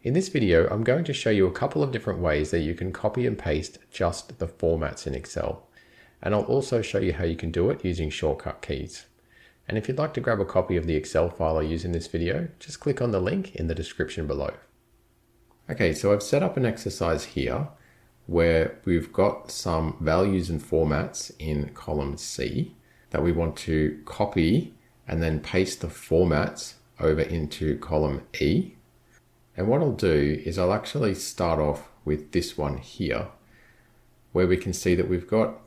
In this video, I'm going to show you a couple of different ways that you can copy and paste just the formats in Excel. And I'll also show you how you can do it using shortcut keys. And if you'd like to grab a copy of the Excel file I use in this video, just click on the link in the description below. Okay, so I've set up an exercise here where we've got some values and formats in column C that we want to copy and then paste the formats over into column E. And what I'll do is I'll actually start off with this one here, where we can see that we've got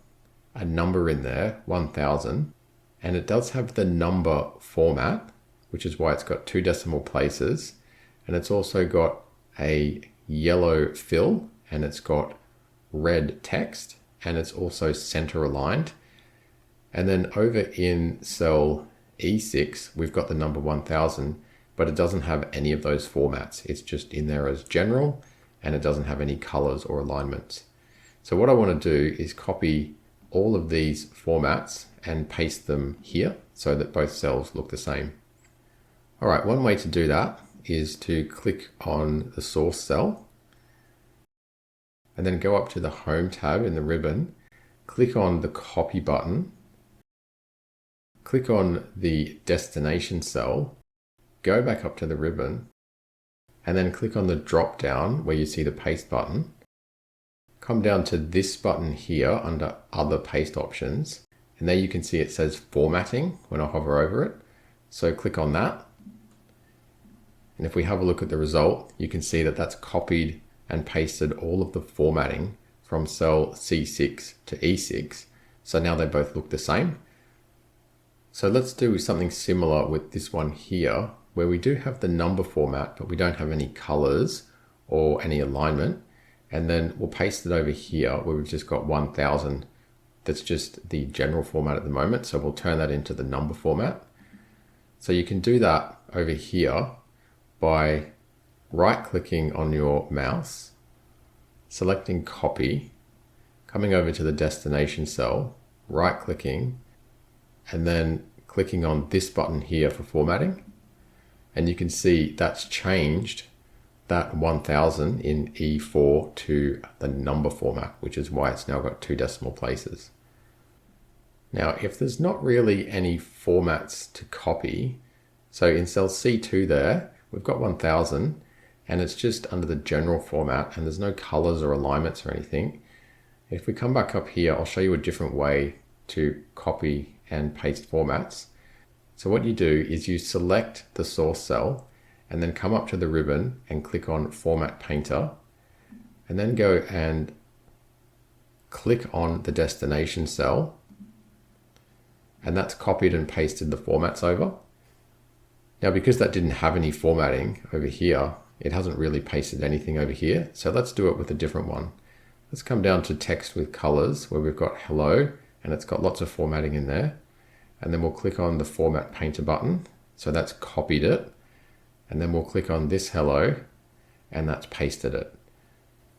a number in there, 1000, and it does have the number format, which is why it's got 2 decimal places. And it's also got a yellow fill, and it's got red text, and it's also center aligned. And then over in cell E6, we've got the number 1000, but it doesn't have any of those formats. It's just in there as general, and it doesn't have any colors or alignments. So what I want to do is copy all of these formats and paste them here so that both cells look the same. All right, one way to do that is to click on the source cell and then go up to the Home tab in the ribbon, click on the Copy button, click on the Destination cell, go back up to the ribbon, and then click on the drop down where you see the Paste button. Come down to this button here under Other Paste Options, and there you can see it says Formatting when I hover over it. So click on that. And if we have a look at the result, you can see that that's copied and pasted all of the formatting from cell C6 to E6. So now they both look the same. So let's do something similar with this one here, where we do have the number format, but we don't have any colors or any alignment. And then we'll paste it over here where we've just got 1000. That's just the general format at the moment. So we'll turn that into the number format. So you can do that over here by right-clicking on your mouse, selecting copy, coming over to the destination cell, right-clicking, and then clicking on this button here for formatting. And you can see that's changed that 1000 in E4 to the number format, which is why it's now got 2 decimal places. Now, if there's not really any formats to copy, so in cell C2 there, we've got 1000 and it's just under the general format and there's no colors or alignments or anything. If we come back up here, I'll show you a different way to copy and paste formats. So what you do is you select the source cell and then come up to the ribbon and click on Format Painter, and then go and click on the destination cell, and that's copied and pasted the formats over. Now, because that didn't have any formatting over here, it hasn't really pasted anything over here. So let's do it with a different one. Let's come down to text with colors where we've got hello, and it's got lots of formatting in there. And then we'll click on the Format Painter button. So that's copied it. And then we'll click on this hello, and that's pasted it.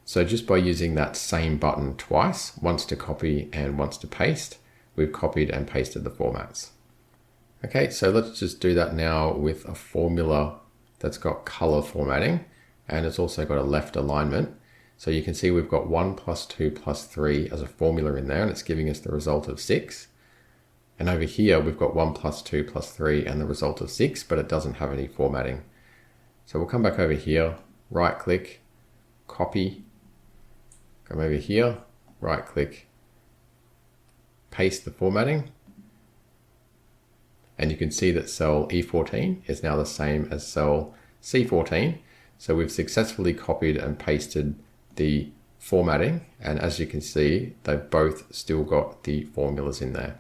So just by using that same button twice, once to copy and once to paste, we've copied and pasted the formats. Okay, so let's just do that now with a formula that's got color formatting, and it's also got a left alignment. So you can see we've got 1 plus 2 plus 3 as a formula in there, and it's giving us the result of 6. And over here, we've got 1 plus 2 plus 3 and the result of 6, but it doesn't have any formatting. So we'll come back over here, right click, copy, come over here, right click, paste the formatting. And you can see that cell E14 is now the same as cell C14. So we've successfully copied and pasted the formatting. And as you can see, they've both still got the formulas in there.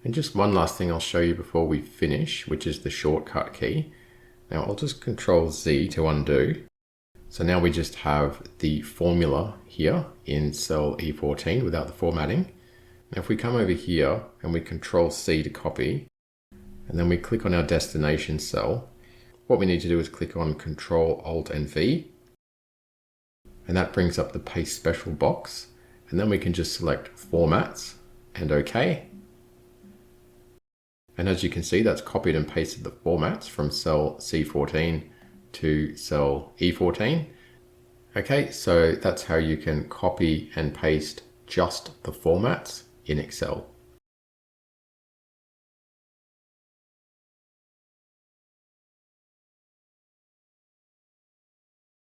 And just one last thing I'll show you before we finish, which is the shortcut key. Now I'll just Control Z to undo. So now we just have the formula here in cell E14 without the formatting. Now if we come over here and we Control C to copy, and then we click on our destination cell, what we need to do is click on Control Alt and V, and that brings up the Paste Special box, and then we can just select Formats and OK. And as you can see, that's copied and pasted the formats from cell C14 to cell E14. Okay, so that's how you can copy and paste just the formats in Excel.